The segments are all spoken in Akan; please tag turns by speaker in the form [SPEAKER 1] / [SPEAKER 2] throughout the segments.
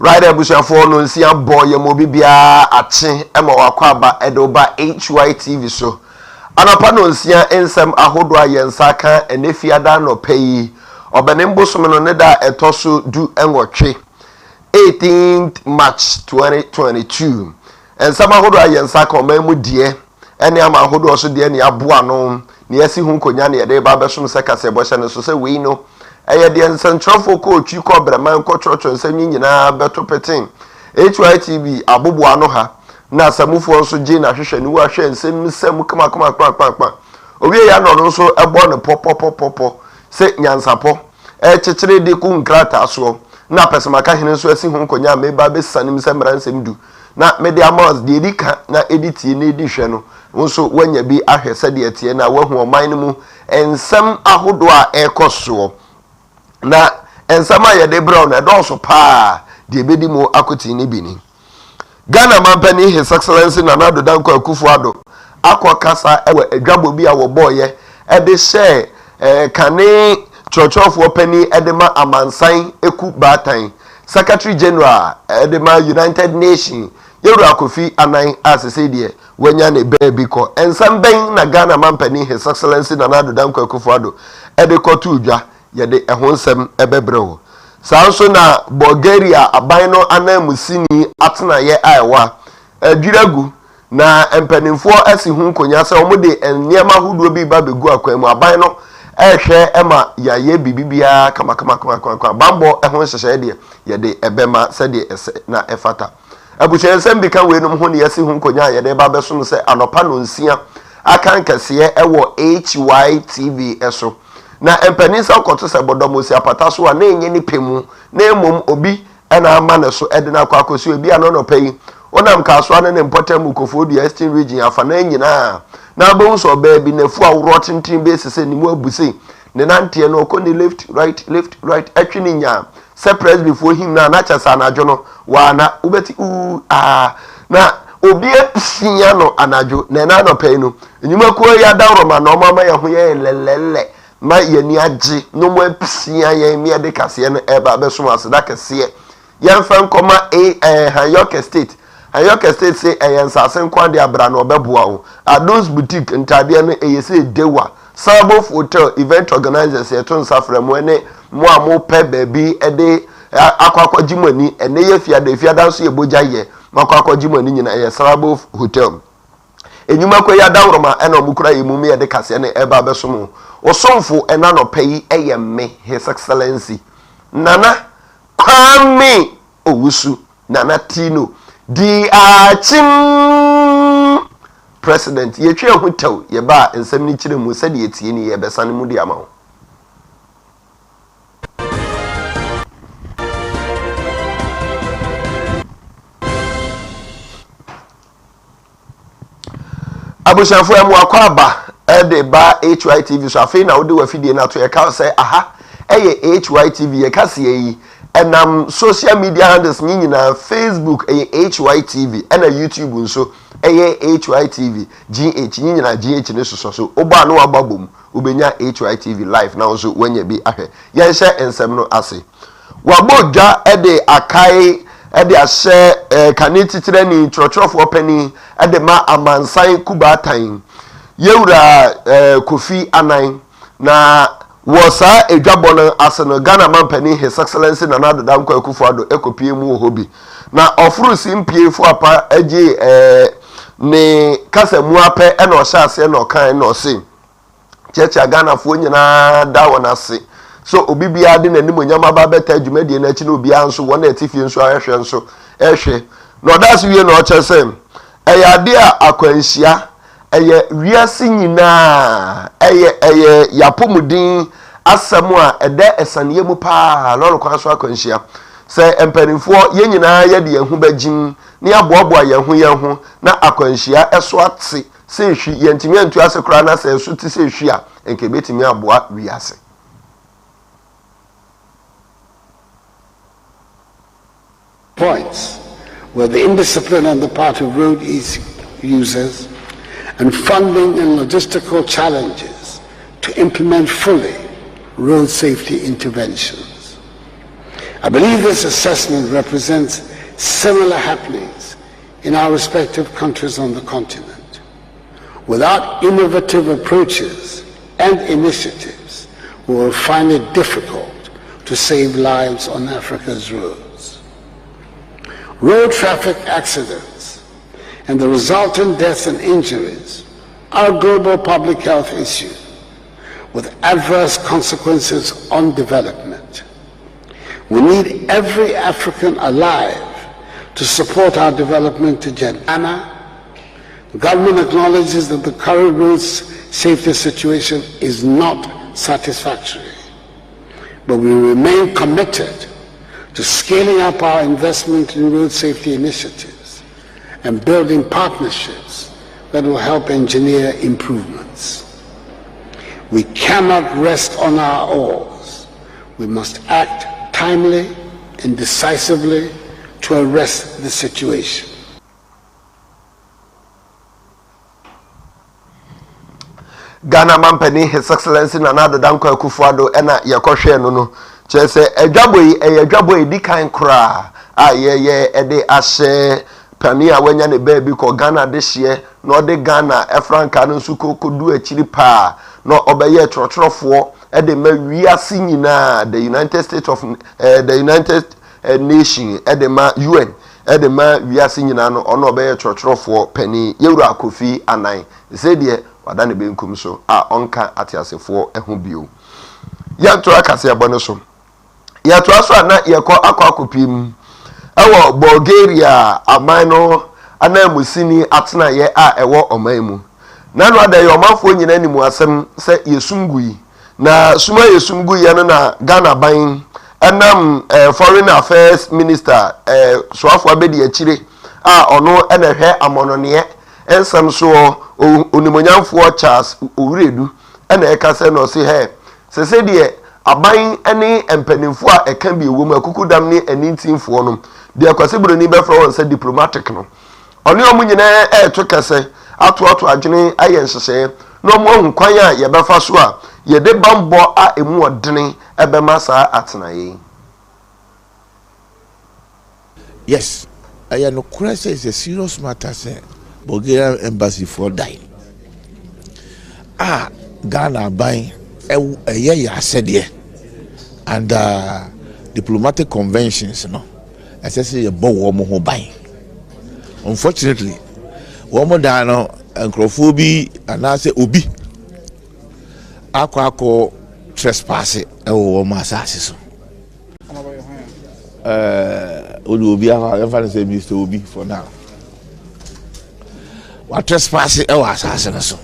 [SPEAKER 1] right abusuafo no nsia boy mo bibia ache ema wakwaba edoba Hytvgh so anapa no nsia ensem ahodo ayensa kan enefiada no peyi obenembosom no ne da etoso du enwotwe 18th March 2022 ensem ahodo ayensa kan mamu die ene ama ahodo so de ne aboa no ne yasi hu konya ne de ba besom se kase bo hye ne so se we no eye de nsentrofo ko otwi ko breman ko chorcho nsem nyina beto petin Hytvgh aboboa no ha na asamufo nso je na hwehwe ni wa hwe nsem kama owie ya no nso ebo ne popopopopo se nyansapo chechire de ku nkrata so na pesemaka hene nso asi hu konya meba besanim se mransem du na media mouse de edika na editi na edihwe no nso wanya bi ahwe se de etie na wahu oman mu ensem ahodo a ekoso na ensama ye de brown e do so pa de bedi mu akoti ni bini Ghana Mampani His Excellency Nana Danko Akufo-Addo akokasa ewe adwabo bi a wo boye e de share kane churchofo pani edema amansan eku batan Secretary General edema United Nations Yeru Akofi anan asese de wanya ne baby ko ensam ben na Ghana Mampani His Excellency Nana Danko Akufo-Addo e de kotu udwa ye de ehonsem ebebrewo sanso na Bulgaria abano anamusini atena ye aiwa adwiragu na empanimfo asi hu konya se omode enniema huduo bi ba begu akwanu abano ehwe ema yaye bibibia kama bambo ehon hyehye de ye de ebema se de na efata abuchensem bi kan we no ho ne yasi hu konya ye de ba beso no se anopa no nsia akan kase ewo Hytvgh eso na empanisa okoto se bodomosi apata so na enye ni pemu na emom obi na ama ne so ede na kwakosi obi ano no pay onam ka so na important mukofo di Eastern region afa na nyina na abon so ba bi na fu awro tintin be sese ni mu abuse ne nante no ko ni left right atwini nya separate before him na na chasa na adwo no wa na ubeti na obi apsia no anadwo na no pay no enyuma ko ya dawro ma no mama ya ho ye lelele ma yeni agi no mo apsia ye mi de kase no eba beso aseda kase ye fan koma Yorke state say ensase kwa de abra no obeboa o Ados boutique ntade no say dewa Sabo hotel event organizers ye ton safra mo ne mo amo pe baby e de akwakwa jimani ene ye fiada so ye boja ye makwakwa jimani nyina ye Sabo hotel enyuma ko ya dawroma ena omukura yimu me ye de kase ne eba beso osomfo ena no pay eye me His Excellency Nana Kwame Owusu Nana Tino di achim president ye twa hotel ye ba ensem ni kire mu se de etie ni ye besane mu di ama ho abushanfo emu akwaba de ba Hytvgh so afei na wo de wafidie na to ye ka say aha eye Hytvgh ye ka se yi enam social media handles nyina Facebook eye Hytvgh ena YouTube nso eye Hytvgh GH nyina GH ne so oba no ababom obenya Hytvgh live na nso wanya bi ahwe ye hye ensem no ase wabodwa de akai de ahye kanititire ni churchofo pani de ma amansan kubatan Yewura Kofi anan na wosa edwabo no aseno Ghana Mampani His Excellency Nana Danko Akufo-Addo ekopie mu hobi na ofuru simpie fu apa age ne kasa mu ape e na ohya ase na okan na ose checha Ghana fu nyina da wona ase so obi bia de nanim onyama ba beta adwumadie na chi na obi anso wona etifie nso ahwe nso ehwe na odas wie na ochesem eyade a akwanhia eye wiase nyina eye yapomudin asemu a ede esane mu pa lolo kwa so akwanhia se empanimfo ye nyina ye de yehu bagin ne aboaboa yehu na akwanhia eso ate se hwi yentimi antu ase kra na se so ti se hwi a enke betimi aboa wiase
[SPEAKER 2] points where the indiscipline on the part of road users and funding and logistical challenges to implement fully road safety interventions. I believe this assessment represents similar happenings in our respective countries on the continent. Without innovative approaches and initiatives, we will find it difficult to save lives on Africa's roads. Road traffic accidents and the resultant deaths and injuries are a global public health issue with adverse consequences on development. We need every African alive to support our development agenda. The government acknowledges that the current road safety situation is not satisfactory, but we remain committed to scaling up our investment in road safety initiatives and building partnerships that will help engineer improvements. We cannot rest on our oars. We must act timely and decisively to arrest the situation.
[SPEAKER 1] Ghana Mampani, His Excellency Nana Danko Akufo-Addo, ena yakohwe no no. Chese edwabo edi kan kra. Ye ede ahye pani a wanya ne baby ko Ghana de hye no de Ghana Efranka no nsu kokodu akiri pa no obeye trotrofo ede ma wiase nyina the United States of the United Nation ede ma UN ede ma wiase nyina no ono obeye trotrofo pani yewura Kofi Anan se de wadane benkum so a onka atiasefo eho bio yanto akase abone so yato aso na yekọ akopim ewo Bulgaria amano ana musini atena ye a ewo oman mu na no adaye omanfo nyina animu asem se yesumgui na suma yesumgui ya no na Ghana ban enam foreign affairs minister soafo abedi akire a ono ena hwe amonone ensam so onimonyamfo Charles Owuredu ena ekase no se he se de aban ene empanimfo a eka bi ewo mu akukudam ne anintimfo no de akwasebro ni be fra won se diplomatic no oni omunyina to kase ato adwene aye nhyehyɛ no mo nkwan a ye befa so a ye de bambo a emu odene ebe masa atenaye.
[SPEAKER 3] Yes, I no crisis is a serious matter, say Bulgarian embassy for die. Ghana buying a year said here and diplomatic conventions, no. As I say, a bow woman buying. Unfortunately, woman dano and Crophobie and I say Obi Aquaco trespass or massages. Obi, I'm going to say Mr. Obi for now. What trespass our assassination?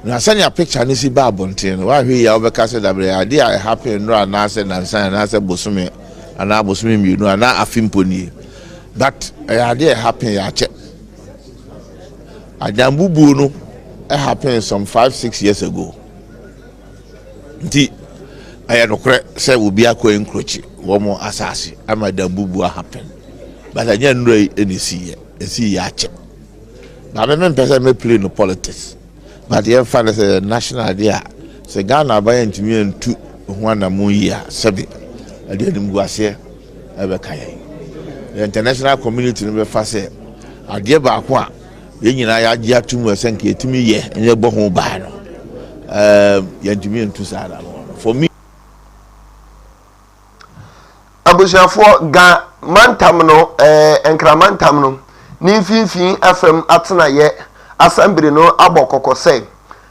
[SPEAKER 3] Now, send your picture and see Babontin. Why we are because the idea I happen no and answer and sign and answer Bosumi and I Bosumi, you know, and I Fimponi. But the idea happened at Jambubu, no, it happened some 5-6 years ago. I had no credit, say, will be a coin crutch, one more assassin. I'm a Jambubu happened. But I didn't know any see yache. Now, I may play no politics. But the father said a national idea. Say Ghana buying to me and 2 1 year, 7. I didn't go here. The international community never fast. I dear Bakwa, you know, I had 2 more thank you to me, yeah, and you're born by no. You to me and 2 sides. For me,
[SPEAKER 1] Abusha for Mantamno, and Kramantamno, Ninfin FM Atana ye. Assembly no abokoko say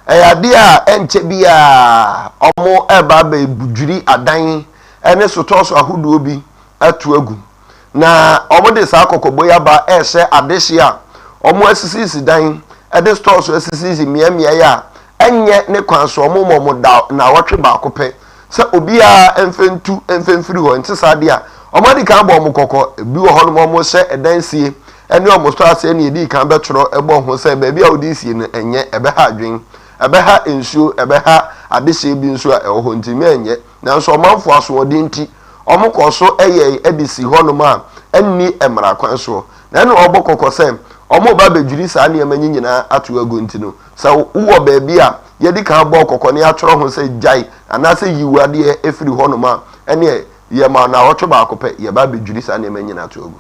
[SPEAKER 1] dia enche bia omo eba be budwiri adan ene sotoso ahodo bi atu agu na omo de sa kokoboya ba ehye adehye a omo asisisi dan ede stores asisisi miamia ya enye ne kwanso omo momo da na wotwe ba kope se obi a emfentu emfenfiri ho ntisa de a omo di kan bo omo kokko bi wo ho no omo hye edansie ene omosto ase ne edi kan betro ebo ho se ba bia odi sie no enye ebe ha adwen ebe ha ensuo ebe ha adehye bi nso a ho ntimi enye nanso omanfo aso odi nti omokoso eye edisi ho no ma enni emra kwan so na ene obokoko se omo ba bedwiri sa ne emanyi nyina ato agu nti no sa wo ba bia yedi kan bo kokko ne atro ho se jai anase yiwade efiri ho no ma ene ye ma na wocho ba akopɛ ye ba bedwiri sa ne manyina to ogu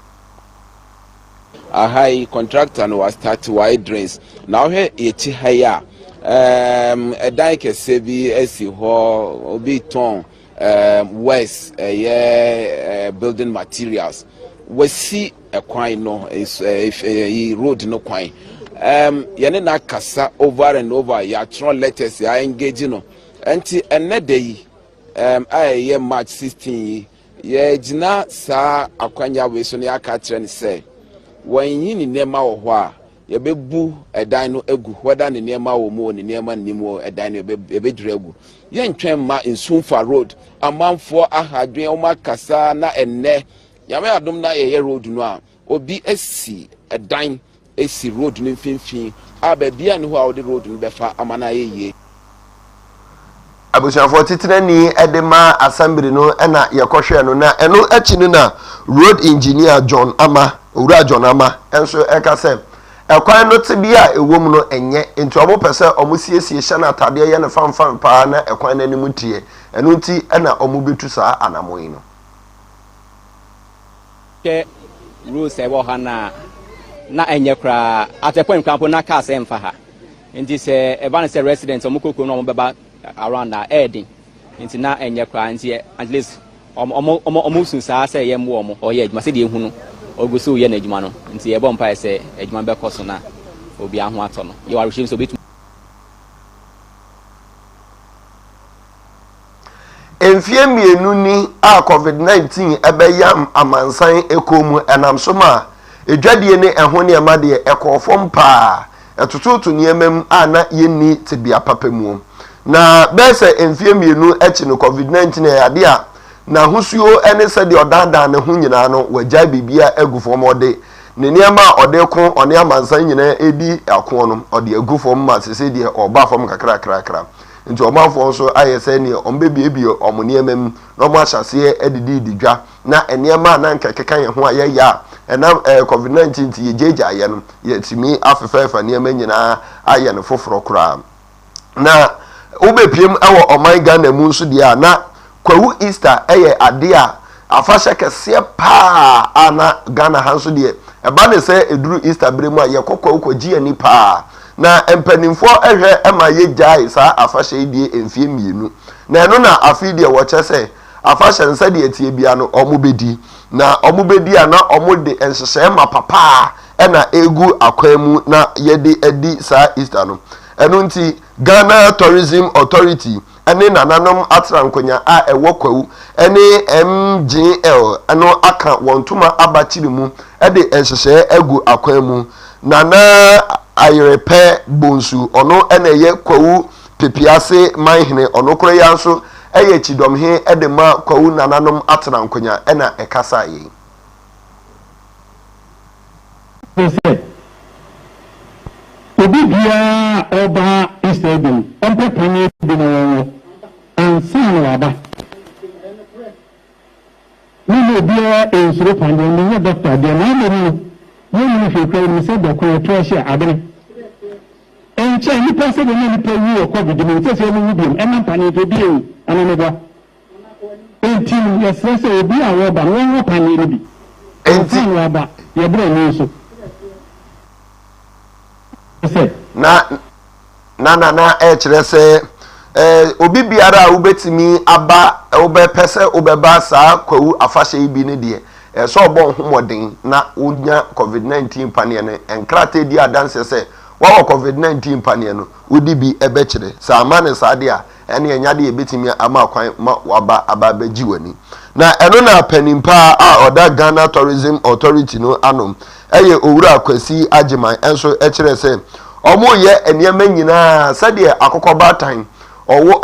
[SPEAKER 4] a high contractor no was start wide drains now here eti high a dan kese bi esi ho obi ton west building materials we see a kwan no is road no kwan yene na kasa over and over ya tron letters ya engage no enti enne dey aye March 16 ye gina sa akwanya we so ne aka kire say when yin nema wo ho a ye bebu edan no egu whether ne nema wo mu ne nema nimo edan no ebedure egu ye ntwen ma Nsumfa road amanfo ahadwen o makasa na enne yame adom na ye road no a obi esi edan esi road no mfimfin ababia ne ho a wo de road no befa amana ye
[SPEAKER 1] abusiafo titrani edema assembly no na yekohwe no na eno achi no na road engineer John Ama enso ekase ekwan no tebia ewom no enye nti omo pese omo siesie hye na atade ye ne famfam pa na ekwan na nimu tie eno nti na omo betu saa anamoyi no
[SPEAKER 5] ke rules ebo ha na enye kra at a point kampo na car se mfa ha nti se eba ne se residents omo kokoro no omo beba around na adding nti na enye kra nti at least omo sun saa se ye mo omo oye adwuma se de ehunu ogusu ye na adwuma no nti ye bo mpa se adwuma be koso na obi aho ato no ye warehim so betu
[SPEAKER 1] Enfie mienu ni a COVID-19 ebeyam amansan ekomu enamsoma edwadie ne eho ne ma de ekofom pa etototo niemem ana yenni tebia papemu na bese enfie mienu echi no COVID-19 ade a na husuo ene se de odanda ne ho nyina no wagya bibia agufom ode ne niema ode ko one amansan nyina edi akon no ode agufom ma sese de oba fom kakra nti omanfo so ayese ne ombebie omoniemem no mo ahyase edidi didwa na eniema na nkekeka ye ho aye ya enam COVID-19 ti yejeja aye no yetimi afefefa niema nyina aye no foforo kura na ubepiem ewo oman Ghana mu nso dia na kwawu Easter eye ade a afahye kese pa ana Ghana hanso de eba ne se eduru Easter bremu a ye kokwawu kogi ani pa na empanimfo ehwe ema ye jai sa afahye die emfie mienu na eno na afidie wo chese afahye nsa de etie bia no omubedi na omubedi a na omude enhyehyɛ ma papa ena egu akwanu na yede edi sa Easter no eno nti Ghana Tourism Authority ene nananom atrankonya a ewo kwawu ene MGL eno aka wontuma abachiri mu ede enhyehyɛ egu akwanu nana ayerepe bonsu ono eneye kwawu pepiase manhene ono koro ya nso eye chidomhe edema kwawu nananom atrankonya ena ekasa yi
[SPEAKER 6] obi bia oba istedum empepanye dino ansan waba ni bia ensuro pande ni doctor de na mo ni hwekwa ni se dokoro trashe adene enche ni pese de ni pewu o covid ni se se mu bi em panye to bi o anamegwa enti ye se obi a wo ba won panye ni bi enti waba ye bro ni so
[SPEAKER 1] na kire se obi biara ubetimi aba ubepese ubeba saa kwawu afahye ibi ne de so obo homoden na unya COVID-19 panie ne enkrate di adanse se wa COVID-19 panie no udi bi ebe kire sa amane sa de a ene enyade ebetimi ama kwan ma waba ababaji wani na eno na panimpa a oda Ghana Tourism Authority no anom eye owura akwasi agiman enso kire se omo ye eniema nyina sade akokoba tan owo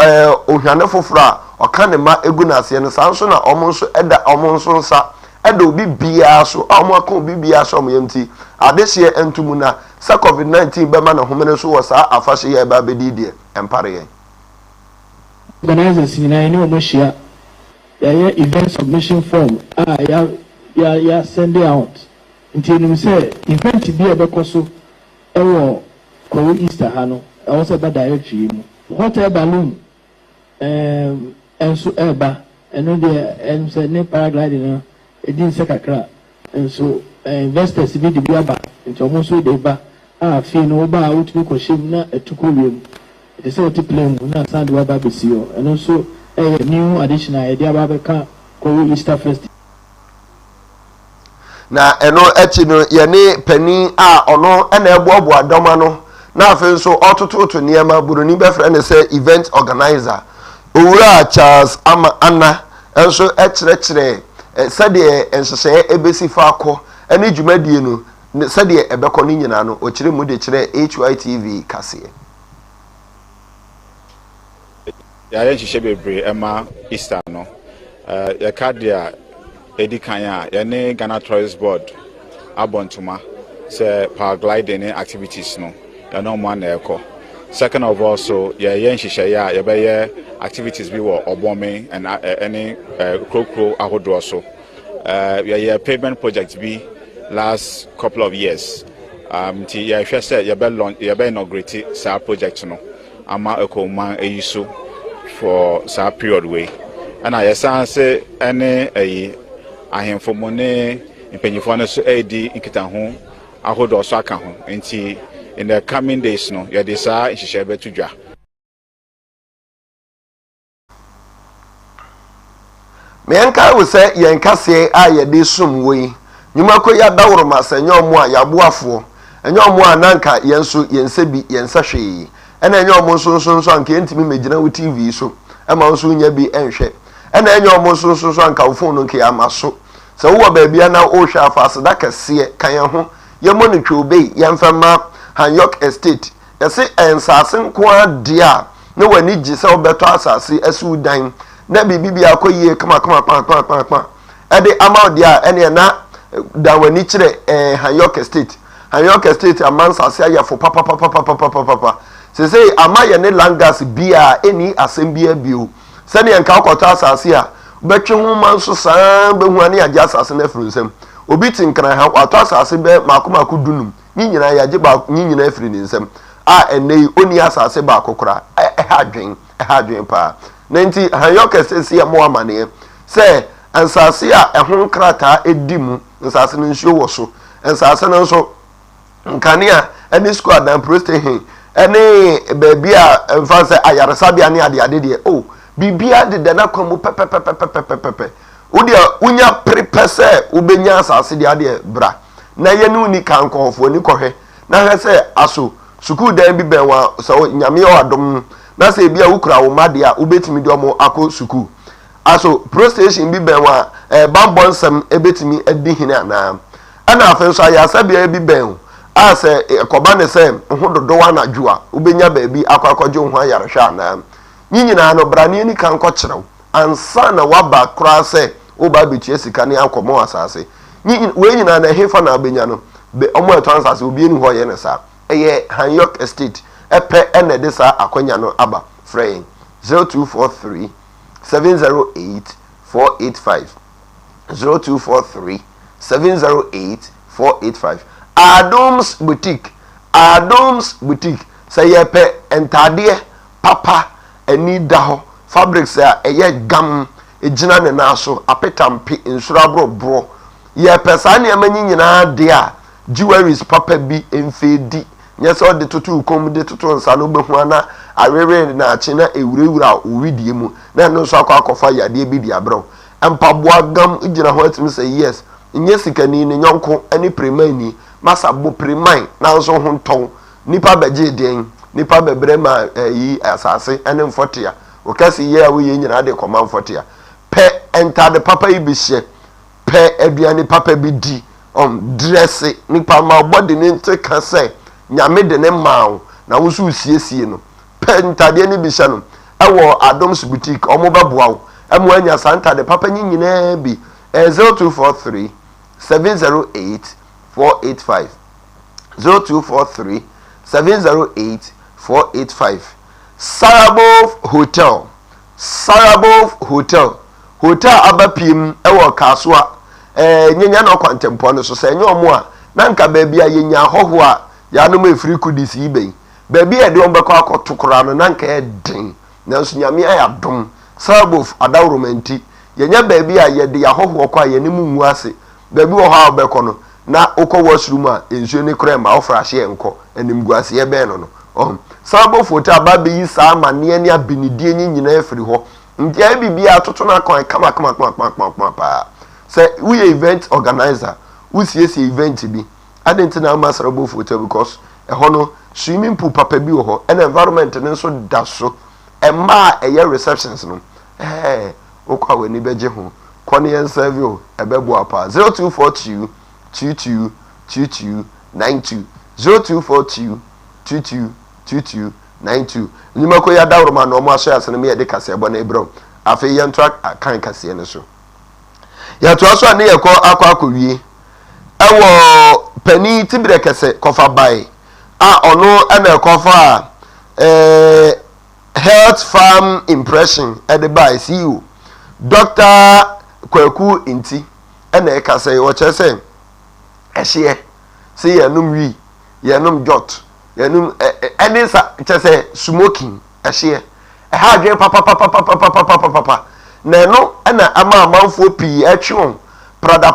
[SPEAKER 1] ohwane foforo a oka ne ma egu na ase ne sanso na omo nso eda omo nso nsa eda obi bia so omo aka obi bia so omo yemti adehye entumu na sa COVID-19 be ma na homene so wo sa afahye ye ba bedidie empare ye
[SPEAKER 6] organizers na ni omo hia ya event submission form ya send out nti nim say event bi e be koso ewo ko Easter ha no e wo se ba directory mu hotel balloon enso eba ɛno deɛ sɛ ne paragliding no ɛdi nsɛ kakra nso investors bi de bi aba nti ɔmo nso de ba a fee no woba a wotumi kɔhyɛ mu na ɛtu kɔ wiem ɛte sɛ wote plane mu na asan de waba abɛsi hɔ ɛno nso ɛyɛ new addition a yɛde aba abɛka kɔwɔ Easter Festival.
[SPEAKER 1] Na eno echi no yene pani a ono ena eboaboa doma no na afi nso otototo niema buroni befre ne se event organizer owura Charles Anna enso ekyerɛkyerɛ sɛdeɛ enhyehyɛ ebesi fa akɔ ene dwumadie no sɛdeɛ ebekɔ no nyina no okyire mu de kyerɛ Hytvgh kaseɛ
[SPEAKER 7] ya nhyehyɛ bebre ema Easter no ya kadia Edikanya, yene Ghana Tourist Board, Abontuma, say paragliding activities no, ya no man eko. Second of all, so yen shishaya, ya activities we were obome and any crow ahodo so. Ya pavement projects be last couple of years. Ti ya said ya be inaugurate sa project no. Ama eko man eyiso for sa period way. And I say any ahemfo mo ne mpanyifo no so edi nkita ho ahodo so aka ho enti in the coming days no ye dey sa nhihye betu dwa
[SPEAKER 1] me enka wo se ye nkase a ye dey sum wei nyuma ko ya daworo ma senyo omo a yaboafo enyo omo a nanka ye nso ye nsebi ye nsahwe ena enyo omo nso anka entimi megina wo TV so ema nso nya bi enhwe ena enyo omo so anka wo phone no nke amaso se wo ba bia na o hwa afase da kase kan ye ho ye monitwe obei ye mfama Yorke estate yese ensase nko ade a na wani gi se obeto asase asu dan na bibi akoyie kama ede amount a ene na da wani kire Yorke estate amansase ayefo papa se amaye ne langas bia eni asembia bio se ne nka akoto asase a betwe ho manso saa behu ane agya asase na frunsem obi tinkran ha ato asase be makomako dunum ni nyina ya gye ba ni nyina afiri ni nsem a enei oni asase ba akokora ha adwen pa na nti Yorke sese ya mo amane se ansase a ehon krata edimu nsase no nsuo wo so nsase no nso nkania eni squad dan prostate eni baby a mfanse ayaresabia ne ade de oh bibia de na kwamu pepepepepepepepe udia unya prepese ubenya asase de ade bra na ye nu ni kankofo ni kohwe na hwese aso sukuu dan bi benwa so nyame o adom na se bia ukura wo made a ubetimi de omo akọ sukuu aso pro station bi benwa bambonsam ebetimi adi hine ana ana afen so ya sabia bi ben a se ekoba ne se ho dodo wa na dwua ubenya baabi akwakoje ho ayarehwa ana nyina no brane ni kanko kyerɛw ansa na waba kura se oba betua sika ne akomo asase we nyina na hefa na abenya no be omo eto ansase obi eni ho ye ne sa eye Yorke estate epe ene de sa akonya no aba frame 0243 708 485 0243 708 485 Adams boutique say ye pe entade papa eni da ho fabrics a eye gam ejina ne na so apetampe nsura bro ye pesa ne amanyi nyina de a jewelries papa bi emfedi nye so de tutu kom de tutu nsa no behu ana arere na achi na ewurewura owidie mu na no so akwakofa yade bi di abro empaboa gam ejina ho atim say yes nye sikani ne nyonko ani premani masabo preman na so ho nton nipa beje den nipa bebre ma yi asase ene mfotia o kasi ye awo ye nyina de koma mfotia pe enta de papa yi bi hye pe aduane papa bi di dress nipa ma body ne nte ka say nyame de ne maawo na wo so usiesie no pe enta de ne bi hye no ewo Adams boutique omo beboa wo emo anya santa de papa nyina bi 0243 708 485 0243 708 485 Sarabov Hotel abapim ewo kaswa nyenya no kwantempo no so se nya omo a na nka baabia yenya hoho a ya no mefiri kudisi ibe baabia de ombekọ akotokora no na nka eden na so nyame ayadom Sarabov adawromanti yenya baabi a yɛde ahoho kwa yɛne mu ngu ase baabi wɔ hɔ a wobɛkɔ no na wokɔ washroom a nsuo ne kora ma wofra hye nkɔ anim gu ase yɛbɛn no sabo foto aba bɛyi saa amanneɛ ne abinidie nyina afiri hɔ nti ayi bibia atoto no akɔn kama paa sɛ woyɛ event organizer wosiesie event bi adenti na ama sabo foto because ɛhɔ no swimming pool papa bi wɔ hɔ ɛna environment ne nso da so ɛma a ɛyɛ receptions no wokɔ a w'ani bɛgye ho kɔ ne yɛn serve o ɛbɛboa paa 0242 22 22 92 0242 22 22 92 nyuma ko ya dawroma no mo aso asene me yɛ de kase ɛbɔ na ebrom afei yɛn to kan kase ne so yɛ to aso ne yɛ kɔ akɔwie ɛwɔ pani tibire kase kɔfa bai a ɔno ɛna ɛkɔfa health farm impression ɛde bai CEO Dr. Kwaku Inti ɛna ɛkase wɔkyɛ sɛ ɛhyeɛ sɛ yɛnum wi yɛnum jot yɛnum ɛne sa kyɛ sɛ smoking ɛhyeɛ ɛha adwen papa na no ɛna ama amanfoɔ pii ɛtwe prada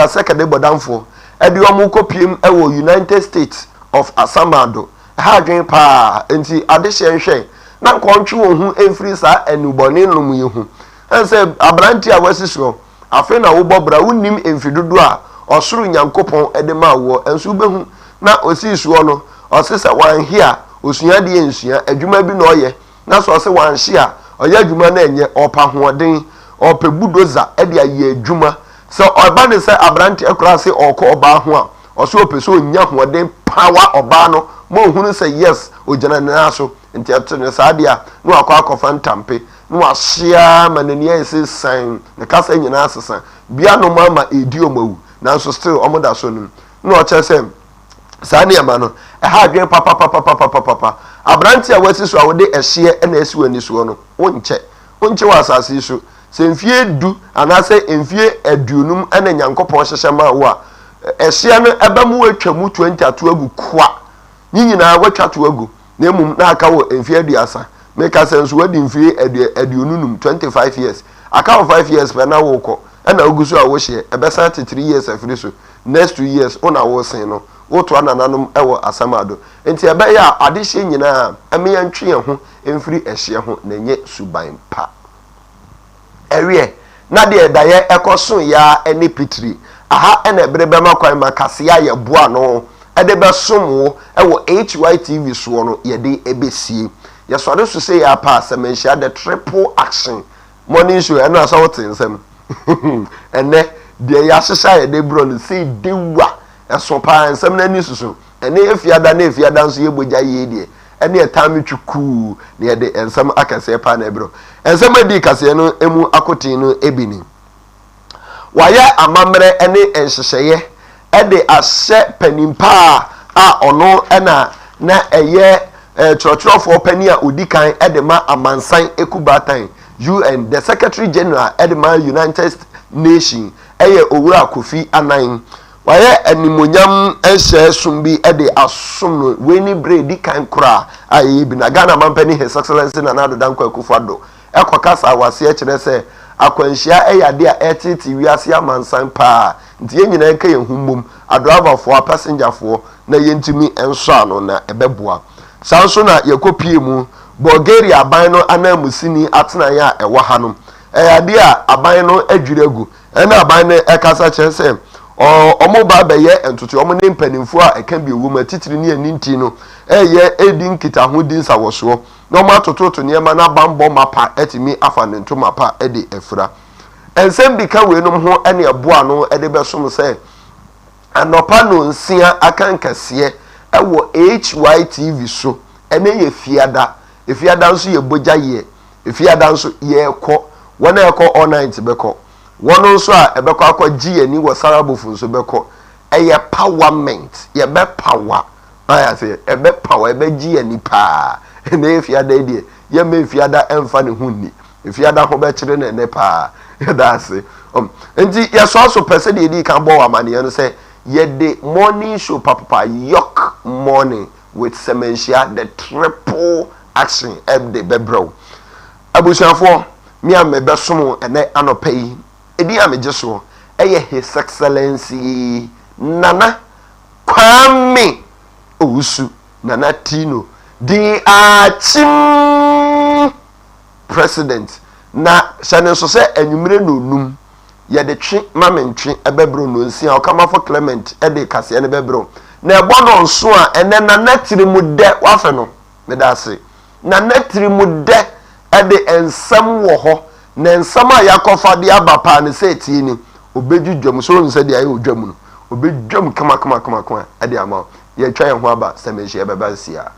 [SPEAKER 1] sɛ kɛde bɔdamfoɔ ɛde ɔmo kɔpiem ɛwɔ United States of Asamado ɛha adwen paa nti adehyɛ nhwɛ na nkɔntwe wɔn ho ɛmfiri saa ɛnubɔne nom yɛ ho ɛnsɛ abranti a wasi so afei na wobɔ bra wonim mfidodo a ɔsoro nyankopɔn ɛde ma wo enso behu na osi suo no ɔse sɛ wanhie a osua de ensua adwuma bi na ɔyɛ na so ɔse wanhie a ɔyɛ adwuma na enye ɔpa hoɔden ɔpɛ budoza ɛde ayɛ adwuma sɛ ɔba ne sɛ abrante akura se ɔkɔ ɔba ho a ɔse ɔpɛ so onya hoɔden power ɔba no mo hunu sɛ yes ogyina na so nti ɛto ne saa de a no akɔ akɔfa ntampe no ahyia manani ayɛ san ne kasa nyina asesa bia no mama edi omawu nanso still omo da so no na ɔkyɛ sɛ saa ne ama no ɛha adwen papa abranti a wasi so a wode ɛhye na asi wani so no wonkyɛ wɔ asase so sɛ mfie du anase mfie aduonum na nyankopɔn hyehyɛ ma wo a ɛhye no ɛba mu atwa mu 20 ato agu kwa nyina watwa to agu na emum na aka wo mfie aduasa meka sɛ nso wadi mfie aduonunum 25 years aka 5 years pɛ na wo kɔ ɛna ogu so a wo hye ɛbɛsa 3 years afiri so next 2 years ona wo sen no wo to anananom ɛwɔ Asamado enti ɛbɛyɛ a adehye nyinaa ɛme yɛntwe yɛn ho emfiri ɛhye ho na nye suban pa ɛwie na de daye ɛkɔso ya ɛne pitri aha ɛna ɛbere bɛma kwan makase ya yɛ boa no ɛde bɛsom wo ɛwɔ Hytvgh so no yɛde ɛbɛsie yɛsɔre so sɛ yɛ apa asɛmanhyia the triple action morning show ɛna asɔ wote nsɛm ɛnɛ deɛ yɛahyehyɛ yɛde bro no sɛ dewa ɛso paa nsɛm no ani susu ɛne efiada na efiada nso yɛbogya yie deɛ ɛne ɛtame twuku na yɛde nsɛm akɛseɛ paa na bro nsɛm adi kaseɛ no emu akoten no ebini wayɛ amammerɛ ɛne nhyehyɛeɛ ɛde ahyɛ panimpa a ɔno ɛna na ɛyɛ kyerɛkyerɛfoɔ pani a odi kan ɛde ma amansan ekubatan UN the Secretary General ɛde ma United Nations ɛyɛ owura Kofi Annan wayɛ animonyam ɛhyɛ som bi ɛde asom no weni bre di kan kora a yɛ bi na Ghana mampani His Excellency na Nana Dankwa Akufo-Addo ɛkɔ kasa wase kyerɛ sɛ akwanhyia ɛyɛ ade a ɛtete wiase amansan paa nti yɛn nyinaa ka yɛn humbom adriverfoɔ passengerfoɔ na yɛntumi ɛnso ano na ɛbɛboa saa nso na yɛkɔpie mu Bulgaria aban no anamusini atenaeɛ a ɛwɔ ha no ɛyɛ ade a aban no adwiri agu ɛna aban no ɛkasa kyerɛ sɛ ɔmo ba bɛyɛ ntoto ɔmo ne mpanimfoɔ a ɛka bi ewu ma titiri ne aninti no ɛyɛ edi nkitaho di nsawɔsoɔ na ɔmo atototo nneɛma na bambɔ mapa ɛtumi afa ne ntoma pa ɛde ɛfira nsɛm bi ka wei nom ho ɛne ɛboa no ɛde bɛsom sɛ anɔpa no nsia akankɛseɛ ɛwɔ Hytvgh so ɛne yɛ fiada efiada nso yɛ bogya yɛ efiada nso yɛ kɔ wɔn a ɛkɔ all night bɛkɔ wɔn nso a ɛbɛkɔ akɔ gye ani wɔ sarabofo nso bɛkɔ ɛyɛ powerment yɛbɛ power ayɛ sɛ ɛbɛ power ɛbɛ gye ani paa ɛna efiada yi deɛ yɛmɛ efiada ɛnfa ne ho ni efiada ho bɛkyerɛ na ɛnɛ paa yɛda ase nti yɛsɔɔso pɛ sɛ deɛ yɛdi kan bɔ wɔ amaneɛ no sɛ yɛde morning show papa Yorke morning with semenhyia the triple action ɛde bɛbrɛw abusuafoɔ me a me besom ene anopa yi edi a megye so eye His Excellency Nana Kwame Owusu Nana Tino the Achim President na shane so se anwumre no num ye de twe mamentwe ebebro no nsia o kama for Clement e de kase ne bebro na ebo no nso a ene na natiri mu de wafe no me da se na natiri mu de e de ensam wo ho na ensam a yakofa de abapa ne se tie ni obedwudwam so nse de ayi odwam no obedwam kama e de ama ye twa ye ho aba se me hye beba sia